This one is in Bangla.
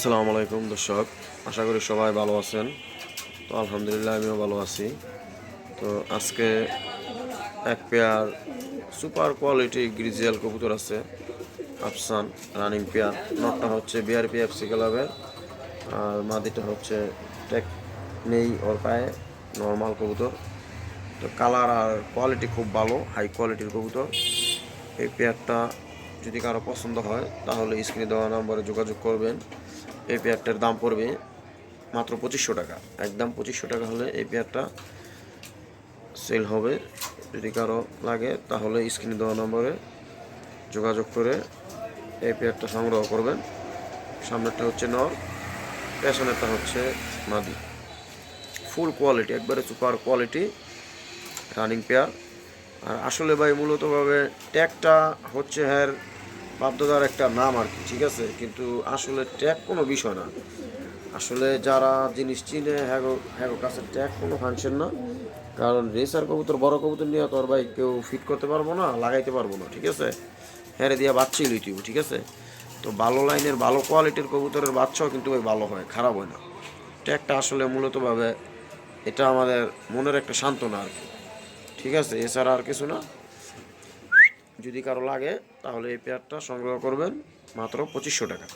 আসসালামু আলাইকুম দর্শক, আশা করি সবাই ভালো আছেন। তো আলহামদুলিল্লাহ আমিও ভালো আছি। তো আজকে এক পেয়ার সুপার কোয়ালিটি গ্রিজিয়াল কবুতর আছে, আফসান রানিং পেয়ার। নটটা হচ্ছে বিআরপি এফসি ক্লাবের, আর মাদিটা হচ্ছে টেক নেই ওর পায়ে, নর্মাল কবুতর। তো কালার আর কোয়ালিটি খুব ভালো, হাই কোয়ালিটির কবুতর। এই পেয়ারটা যদি কারো পছন্দ হয় তাহলে স্ক্রিনে দেওয়া নাম্বারে যোগাযোগ করবেন। এই পেয়ারটার দাম পড়বে মাত্র 2500 টাকা। একদম 2500 টাকা হলে এই পেয়ারটা সেল হবে। যদি কারো লাগে তাহলে স্ক্রিনে দেওয়া নম্বরে যোগাযোগ করে এই পেয়ারটা সংগ্রহ করবেন। সামনেরটা হচ্ছে নর, পেছনেরটা হচ্ছে মাদি। ফুল কোয়ালিটি, একবারে সুপার কোয়ালিটি রানিং পেয়ার। আর আসলে ভাই মূলতভাবে ট্যাগটা হচ্ছে হ্যার বাধ্যতার একটা নাম আর কি, ঠিক আছে, কিন্তু আসলে ট্যাগ কোনো বিষয় না। আসলে যারা জিনিস চিনে হ্যাগো কাছে ট্যাগ কোনো ফাংশন না। কারণ রেসার কবুতর, বড় কবুতর নিয়ে তো আর ভাই কেউ ফিট করতে পারবো না, লাগাইতে পারবো না, ঠিক আছে। হ্যাঁ দিয়া বাচ্চাই লইতেব, ঠিক আছে। তো ভালো লাইনের ভালো কোয়ালিটির কবুতরের বাচ্চাও কিন্তু ভাই ভালো হয়, খারাপ হয় না। ট্যাগটা আসলে মূলতভাবে এটা আমাদের মনের একটা সান্ত্বনা আর কি, ঠিক আছে, এছাড়া আর কিছু না। যদি কারো লাগে তাহলে এই পেয়ারটা সংগ্রহ করবেন মাত্র 2500 টাকা।